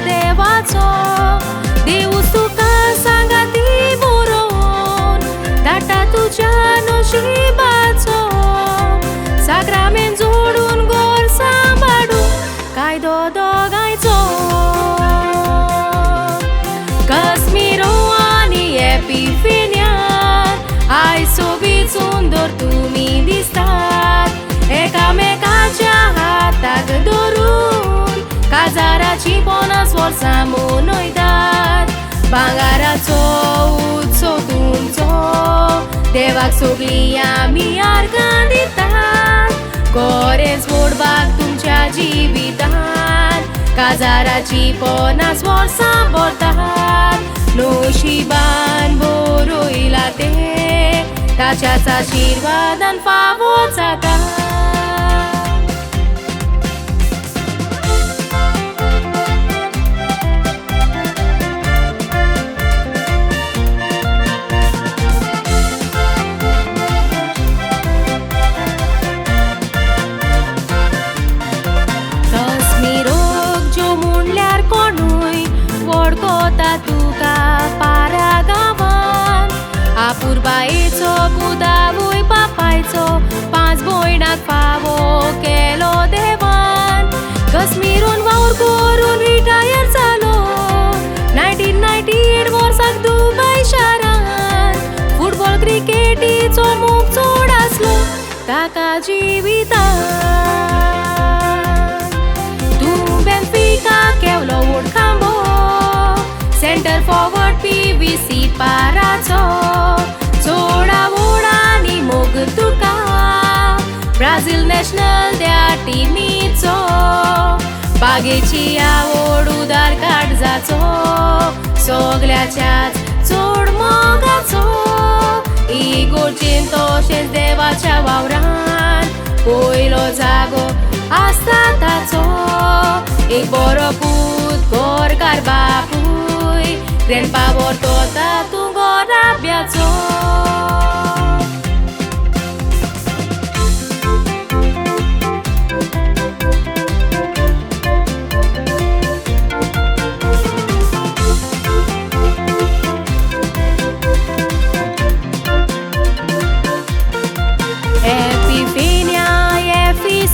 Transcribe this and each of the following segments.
देवाचो देऊस तुका सांगाती बरोवन धाडटा तुज्या नशिबाचो साक्रामेंत जोडून गोर सांबाळून कायदो दोगांयचो कस्मिरो आनी एपिफेन्यान आयज सोबीत सुंदर तुमी दिसतात एकामेकाच्या हाताक धरून काजाराची 50 वर्सां मनयतात भांगाराचो उत्सव तुमचो देवाक सगळीं आमी आर्गां दितात गोरेंच मोडपाक तुमच्या जिवितान काजाराची 50 वर्सां भरतात नशिबान बरयला ते ताच्याच आशिर्वादान फावो जाता तुका पारा गांवान आपुरबायेचो कुदावूय बापायचो 5 भयणाक फावो केलो देवान कस्मिरून वावर करून रिटायर जालो 1998 वर्साक दुबय शारान फुटबॉल क्रिकेटीचो मोग चड आसलो ताका जिवितान तूं बेनफिका केवलो व्हड खांबो सेंटर फॉरवर्ड PVC पाराचो चोडा वोडांनी मोग तुका ब्राझील नॅशनल त्या टिमीचो बागेची आवड उदार काडजाचो सगल्याच्याच चड मोगाचो इगोर्जेन तशेंच देवाच्या वावरान पयलो जागो आसता ताचो एक बरो पूत गोरकार बापूय ग्रँडपा वर्तोता तूं गोराब्याचो एपिफेन्या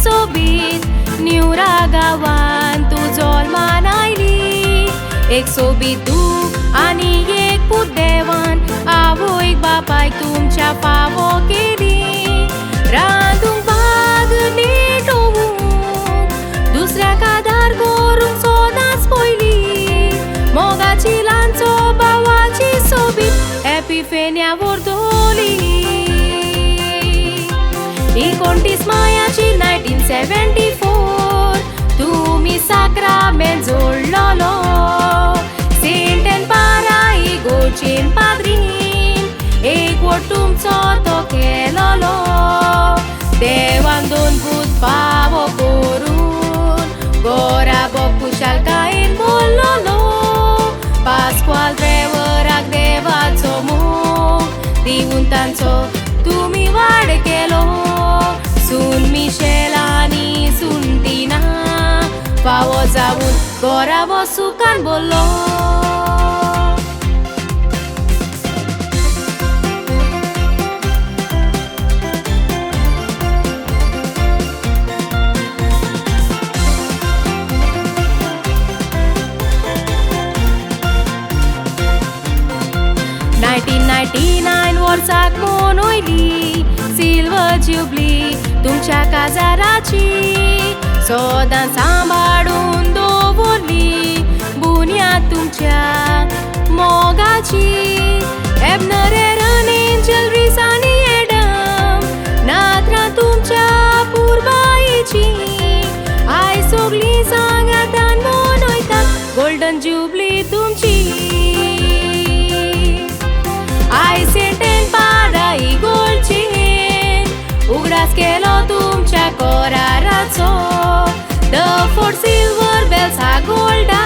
सोबीत न्यूरा गांवान तूं जल्मान आयली एक सोबीत तूं आनी एक पूत देवान आवयक बापायक तुमच्या फावो केली रांदूंक बाग नेटोवूंक दुसऱ्याक आदार करूंक सदांच पयली मोगाची ल्हानचो भावाची सोबीत एपिफेन्या व्हरतली 29 मायाची 1974 तुमी साक्रामेंत जोडलोलो सेंट एन पारा इगोर्जेन पाद्रीन एक वोट तुमचो तो केलोलो देवान 2 पूत फावो करून गोरा खुशालकायेन बोल्लोलो पास्क्वाल ड्रायव्हराक देवाचो मोग दिवून तांचो तुमी वाड केलो सून मिशेल आनी सुंटीना फावो जावून गोरा सुकान बोल्लो वर्साक मनयली सिल्वर जुबली तुमच्या काजाराची सदां सांबाळून दवरली बुन्याद तुमच्या मोगाची एबनर एरन एंजल रिस आनी एडम नात्रा तुमच्या पुरबायेची आयज सगळीं सांगातान मनयता गोल्डन जुबली तुमची आयज सेंट एन पारा इगोर्जेन उगडास केलो तुमच्या कोराराचो द फोर सिल्वर बेल्स हा गोल्डा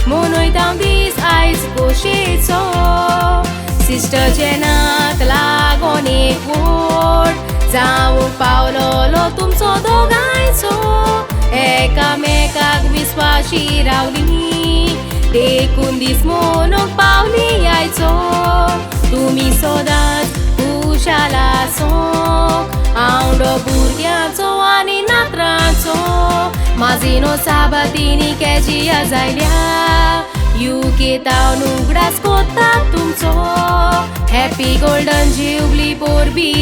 मनयता दीस आयज खोशेचो सिस्टर जेनाक लागोन एक वोट जावंक पावलोलो तुमचो दोगांयचो एकामेकाक विस्वाशी रावली देखून दीस मोनूक पावली आयचो तुमी सदांच खुशाल आसूंक आवडो भुरग्याचो आनी नात्रांचो माजिनो साबातिनी केजिया जायल्या UK तावन उगडास कोत्ता तुमचो हॅपी गोल्डन जुबली पोरबी